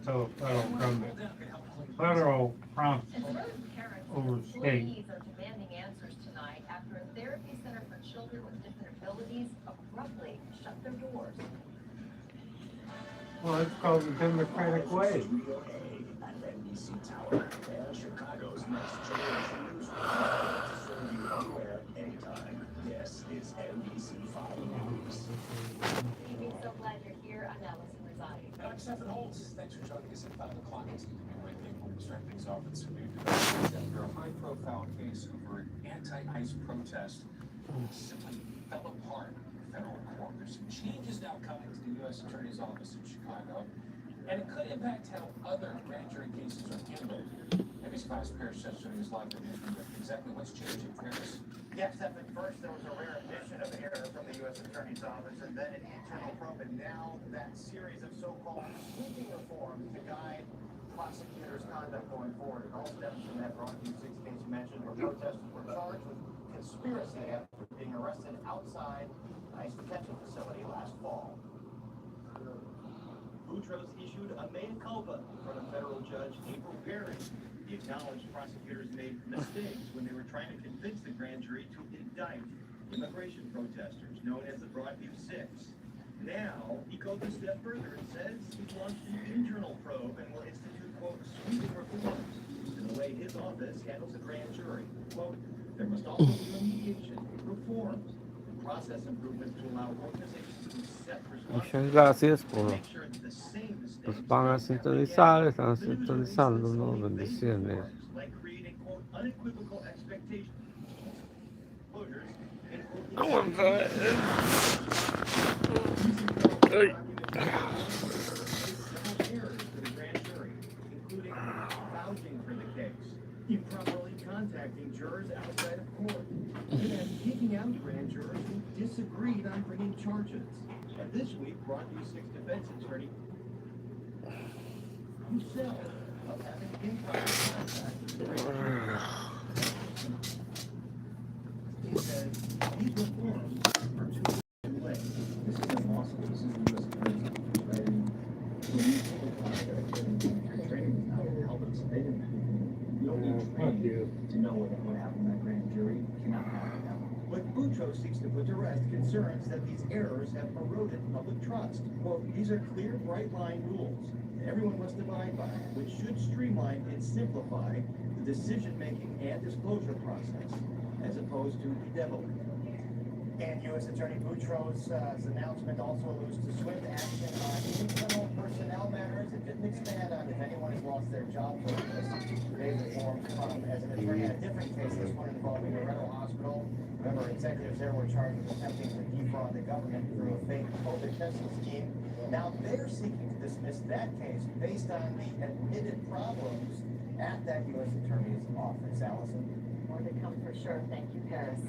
until the federal government, federal prompts over state. Employees are demanding answers tonight after a therapy center for children with different abilities abruptly shut their doors. Well, it's called the Democratic way. Chicago's next generation news report to serve you anywhere, anytime. This is NBC5 News. Amy, so glad you're here. I'm Allison Rosati. Alex Stephen Holtz, thanks for joining us at 5 o'clock. It's going to be right there. We're going to start things off with some new developments after a high-profile case over an anti-ICE protest simply fell apart in federal court. There's some changes now coming to the U.S. Attorney's Office in Chicago, and it could impact how other grand jury cases are handled. NBC5's Paris Chef joining us live from Newsroom with exactly what's changing, Paris. Yes, Stephen, first there was a rare admission of error from the U.S. Attorney's Office, and then an internal probe, and now that series of so-called sweeping reforms to guide prosecutors' conduct going forward. It all stems from that Broadview 6 case you mentioned, where protesters were charged with conspiracy after being arrested outside ICE detention facility last fall. Boutros issued a mea culpa in front of federal judge April Perry. He acknowledged prosecutors made mistakes when they were trying to convince the grand jury to indict immigration protesters, known as the Broadview 6. Now, he goes a step further and says he's launched an internal probe and will institute, quote, sweeping reforms in the way his office handles a grand jury. Quote, there must also be remediation, reforms, and process improvements to allow organizations to set Muchas gracias por make sure that the same mistakes los van a sintonizar, están sintonizándonos, bendiciones. like creating, quote, unequivocal expectations. Closures including vouching for the case, improperly contacting jurors outside of court, and kicking out grand jurors who disagreed on bringing charges. And this week, Broadview 6 defense attorney himself of having improper contact with the grand jury. He says these reforms are too late. This is impossible. This is the U.S. Attorney's Office, right? When you take a class that training is not help us. They didn't. You don't need training to know what happened in that grand jury. You cannot happen that way. But Boutros seeks to put to rest concerns that these errors have eroded public trust. Quote, these are clear, bright-line rules that everyone must abide by, which should streamline and simplify the decision-making and disclosure process, as opposed to bedeviling. And U.S. Attorney Boutros' announcement also alludes to swift action on internal personnel matters. It didn't expand on if anyone has lost their job for this. Today's reform come as an attorney in a different case, this one involving Loretto Hospital. Remember, executives there were charged with attempting to defraud the government through a fake COVID testing scheme. Now they're seeking to dismiss that case based on the admitted problems at that U.S. Attorney's office. Allison? More to come for sure. Thank you, Paris.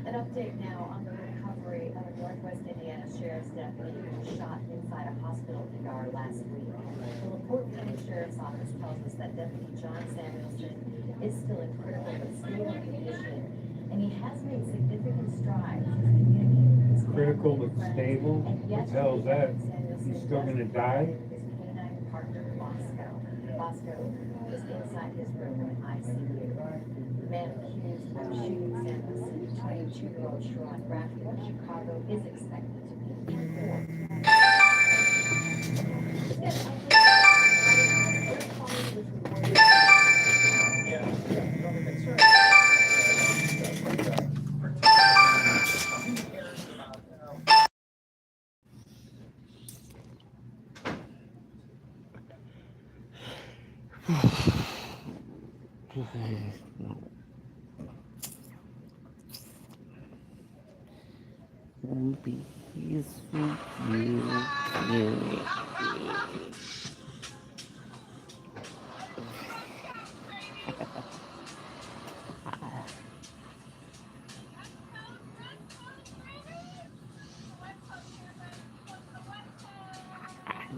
An update now on the recovery of a Northwest Indiana sheriff's deputy who was shot inside a hospital ER last week. The LaPorte County Sheriff's Office tells us that Deputy John Samuelson is still in critical but stable condition, and he has made significant strides in communicating with his Critical but friends, stable? and What the hell is that? He's still gonna die? His canine partner, Bosco. Bosco is inside his room in ICU. The man accused of shooting Samuelson, 22-year-old Sharon Bradley of Chicago, is expected to be in court.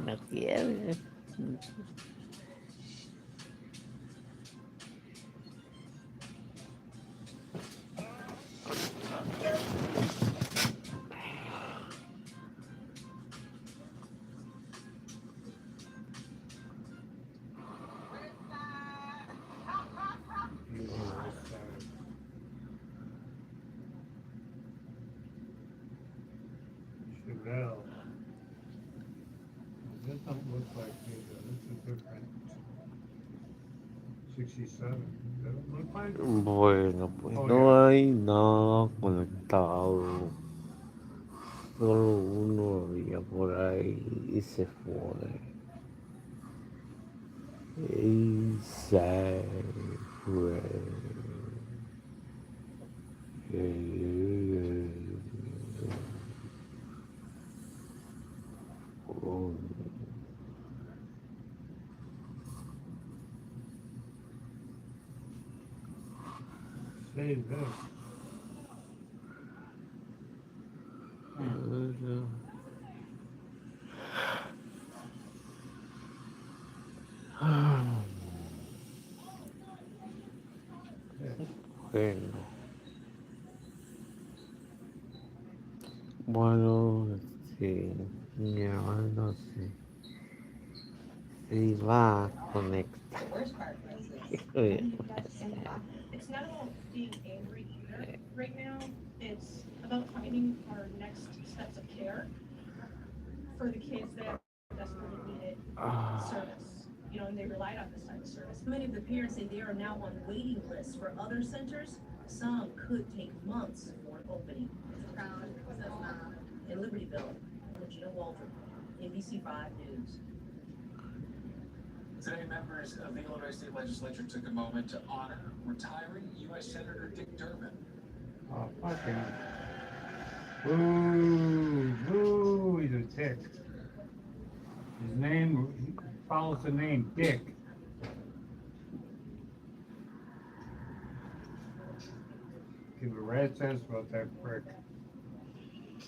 No quiere. 67. Doesn't look like it. Bueno, pues Oh, no yeah. hay nada conectado. Solo uno había por ahí y se fue. Y se fue. Oh, Save this. bueno. Bueno, sí, mi hermano se va a conectar. The worst part was it's not about being angry either right now. It's about finding our next steps of care for the kids that desperately needed service. You know, and they relied on this type of service. Many of the parents say they are now on waiting lists for other centers. Some could take months for an opening. In Libertyville, Regina Waldron, NBC5 News. Today, members of the Illinois State Legislature took a moment to honor retiring U.S. Senator Dick Durbin. Oh, fuck him. Boo, boo, he's a tick. His name follows the name Dick. Give a rat's ass about that prick.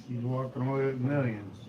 He's walking away with millions.